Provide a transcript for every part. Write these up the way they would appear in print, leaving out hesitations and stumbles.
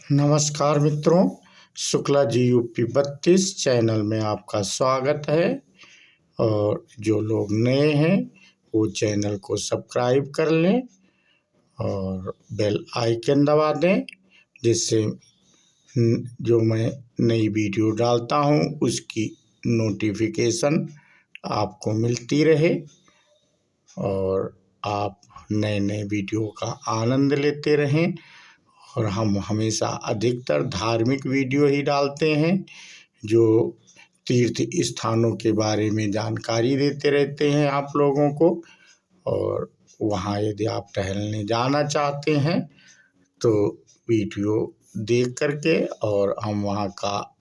नमस्कार मित्रों, Shukla ji UP 32 channel में आपका स्वागत है। और जो लोग नए हैं वो चैनल को सब्सक्राइब कर लें और बेल आइकन दबा दें, जिससे जो मैं नई वीडियो डालता हूं उसकी नोटिफिकेशन आपको मिलती रहे और आप नए नए वीडियो का आनंद लेते रहें। और हम हमेशा अधिकतर धार्मिक वीडियो ही डालते हैं, जो तीर्थ स्थानों के बारे में जानकारी देते रहते हैं आप लोगों को। और वहाँ यदि आप टहलने जाना चाहते हैं तो वीडियो देख करके, और हम वहाँ का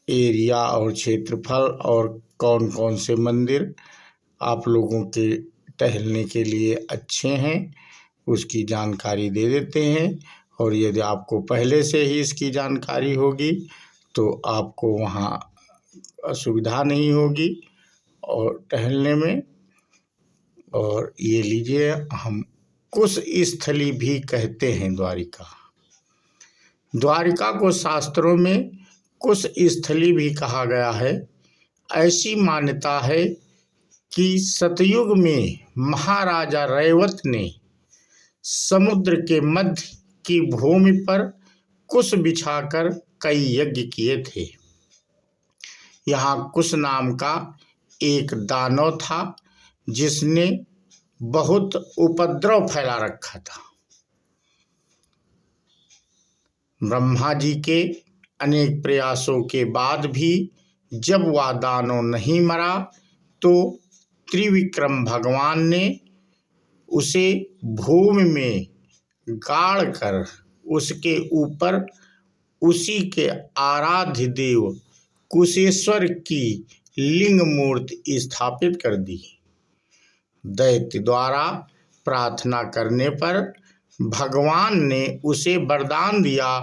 एरिया और क्षेत्रफल और कौन कौन से मंदिर आप लोगों के टहलने के लिए अच्छे हैं उसकी जानकारी दे देते हैं। और यदि आपको पहले से ही इसकी जानकारी होगी तो आपको वहाँ असुविधा नहीं होगी और टहलने में। और ये लीजिए, हम कुश स्थली भी कहते हैं द्वारिका। द्वारिका को शास्त्रों में कुश स्थली भी कहा गया है। ऐसी मान्यता है कि सतयुग में महाराजा रैवत ने समुद्र के मध्य की भूमि पर कुश बिछाकर कई यज्ञ किए थे। यहाँ कुश नाम का एक दानव था जिसने बहुत उपद्रव फैला रखा था। ब्रह्मा जी के अनेक प्रयासों के बाद भी जब वह दानव नहीं मरा तो त्रिविक्रम भगवान ने उसे भूमि में गाड़ कर उसके ऊपर उसी के आराध्य देव कुशेश्वर की लिंग मूर्ति स्थापित कर दी। दैत्य द्वारा प्रार्थना करने पर भगवान ने उसे वरदान दिया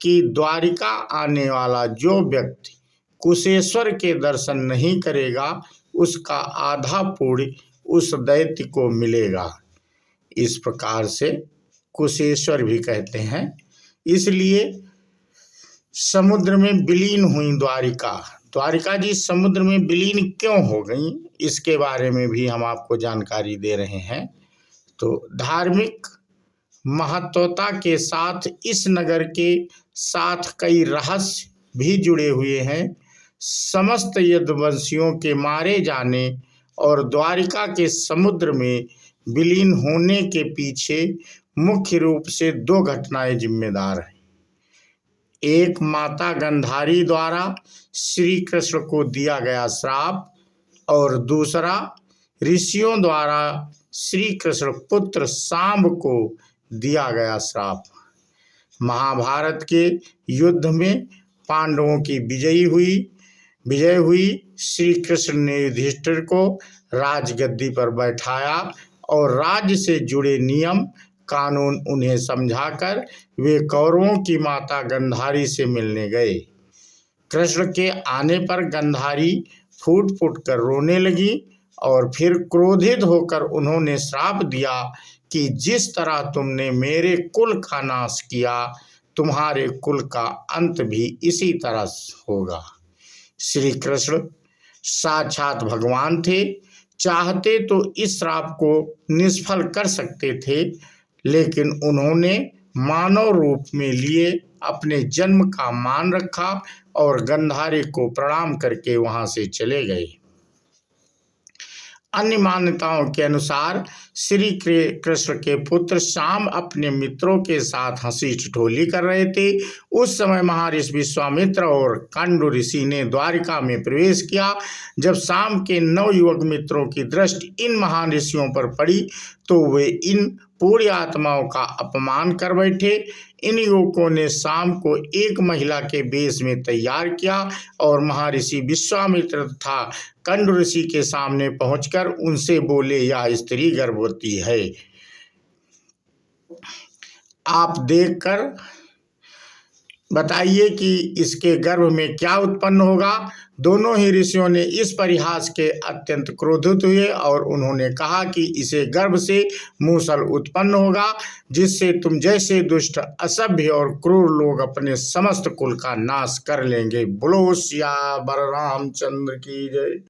कि द्वारिका आने वाला जो व्यक्ति कुशेश्वर के दर्शन नहीं करेगा उसका आधा पुण्य उस दैत्य को मिलेगा। इस प्रकार से कुशेश्वर भी कहते हैं। इसलिए समुद्र में विलीन हुई द्वारिका। द्वारिका जी समुद्र में विलीन क्यों हो गई, इसके बारे में भी हम आपको जानकारी दे रहे हैं। तो धार्मिक महत्वता के साथ इस नगर के साथ कई रहस्य भी जुड़े हुए हैं। समस्त यदुवंशियों के मारे जाने और द्वारिका के समुद्र में विलीन होने के पीछे मुख्य रूप से दो घटनाएं जिम्मेदार हैं। एक माता गंधारी द्वारा श्री कृष्ण को दिया गया श्राप, और दूसरा ऋषियों द्वारा श्री कृष्ण पुत्र सांब को दिया गया श्राप। महाभारत के युद्ध में पांडवों की विजय हुई। श्री कृष्ण ने युधिष्ठिर को राजगद्दी पर बैठाया और राज्य से जुड़े नियम कानून उन्हें समझाकर वे कौरवों की माता गंधारी से मिलने गए। कृष्ण के आने पर गंधारी फूट फूट कर रोने लगी और फिर क्रोधित होकर उन्होंने श्राप दिया कि जिस तरह तुमने मेरे कुल का नाश किया, तुम्हारे कुल का अंत भी इसी तरह होगा। श्री कृष्ण साक्षात भगवान थे, चाहते तो इस श्राप को निष्फल कर सकते थे, लेकिन उन्होंने मानव रूप में लिए अपने जन्म का मान रखा और गंधारी को प्रणाम करके वहां से चले गए। अन्य मान्यताओं के अनुसार श्री कृष्ण के पुत्र शाम अपने मित्रों के साथ हंसी ठिठोली कर रहे थे। उस समय महर्षि विश्वामित्र और कंडु ऋषि ने द्वारिका में प्रवेश किया। जब शाम के 9 युवक मित्रों की दृष्टि इन महान ऋषियों पर पड़ी तो वे इन पूरी आत्माओं का अपमान कर बैठे। इन युवकों ने शाम को एक महिला के वेश में तैयार किया और महर्षि विश्वामित्र तथा कंडु ऋषि के सामने पहुंचकर उनसे बोले, यह स्त्री गर्भवती है, आप देखकर बताइए कि इसके गर्भ में क्या उत्पन्न होगा। दोनों ही ऋषियों ने इस परिहास के अत्यंत क्रोधित हुए और उन्होंने कहा कि इसे गर्भ से मूसल उत्पन्न होगा, जिससे तुम जैसे दुष्ट, असभ्य और क्रूर लोग अपने समस्त कुल का नाश कर लेंगे। बोलो सियावर रामचंद्र की जय।